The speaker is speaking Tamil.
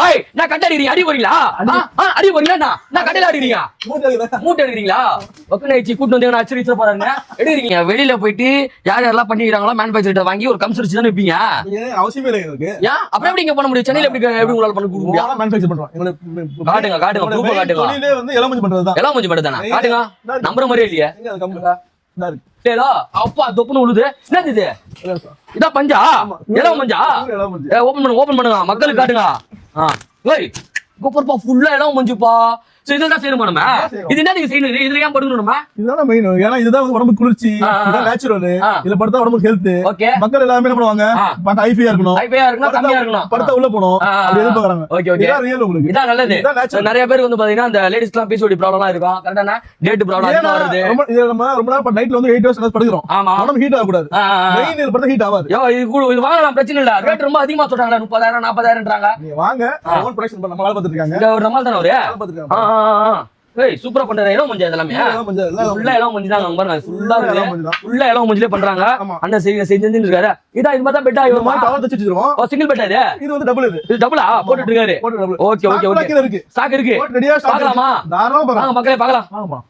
பாய் நான் கட்ட அடிக்கிறீங்க அடி போறீங்களா அடி போறீங்களா நான் கட்டையில அடிக்கிறீங்க மூட்டை எடுக்கிறீங்களா ஒக்கனாய்ச்சி கூட்டு வந்து அச்சரிச்சு போறாங்க எடுக்கிறீங்க வெளியில போயிட்டு யார் யாரெல்லாம் பண்ணிக்கிறாங்களோ மேனுபேக்சர் வாங்கி ஒரு கம்ஸ் தானே வைப்பீங்க அவசியமே இல்லை எனக்கு ஏன் அப்புறம் எப்படி இங்க பண்ண முடியும் சென்னையில எப்படி உங்களால பண்ண முடியும் மேனுஃபேக்சர் பண்றோம் காட்டுங்க ப்ரூஃப் காட்டுங்க தொழிலே வந்து எலமஞ்சி பண்றதுதான் எல்லாம் தானே காட்டுங்க நம்புற மாதிரியே இல்லையே எங்க அது கம்பெனி ஏதோ அப்பா தொப்புன்னு உழுது என்னது இது இதான் பஞ்சா இளம் பஞ்சா ஓபன் பண்ணுங்க மக்களுக்கு காட்டுங்க கோப்பர்ப்பா ஃபுல்லா இளம் மஞ்சுப்பா சோ இதெல்லாம் செய்யணுமா நம்ம இது என்ன நீங்க செய்யணும் இதுல ஏன் படுக்கணும் நம்ம இதுதான் மெயின் ஏன்னா இதுதான் வந்து உடம்பு குளிர்ச்சி இதுதான் நேச்சுரல் இதுல படுத்தா உடம்பு ஹெல்த் மக்கள் எல்லாமே என்ன பண்ணுவாங்க பட் ஹைஃபையா இருக்கணும் கம்மியா இருக்கணும் படுத்தா உள்ள போணும் அப்படி எதிர்பார்க்கறாங்க ஓகே இதான் ரியல் உங்களுக்கு இதான் நல்லது நிறைய பேருக்கு வந்து பாத்தீங்கன்னா அந்த லேடிஸ்க்குலாம் பிசிஓடி ப்ராப்ளம்லாம் இருக்கும் கரெக்டான டேட் ப்ராப்ளம் வருது இது நம்ம ரொம்ப நேரம் நைட்ல வந்து 8 ஹவர்ஸ் படுக்குறோம் ஆமா உடம்பு ஹீட் ஆக கூடாது மெயின் இது படுத்தா ஹீட் ஆகாது யோ இது வாங்கலாம் பிரச்சனை இல்ல ரேட் ரொம்ப அதிகமா சொல்றாங்க 30000 40000ன்றாங்க நீங்க வாங்க ஓன் ப்ரொடக்ஷன் பண்ண நம்மளால பாத்துட்டு இருக்காங்க இந்த ஒரு நம்மால் தான ஒரு பாத்துட்டு இருக்காங்க ஏய் சூப்பரா பண்றாங்க இளம் மஞ்சள் எல்லாமே ஃபுல்லா இளம் மஞ்சள் தான் பாருங்க ஃபுல்லா இளம் மஞ்சளே பண்றாங்க அண்ணன் செஞ்சு இருக்காரு இதா இது மாதிரி பெட்டா இவங்க டவர் தச்சு வச்சிருவோம் சிங்கிள் பெட்டா இது வந்து டபுள் இது டபுளா போட்டுட்டு இருக்காரு ஓகே ஓகே ஓகே இருக்கு ஸ்டாக் இருக்கு ரெடியா பார்க்கலாமா தாராளமா மக்களே பார்க்கலாம் வாங்கப்பா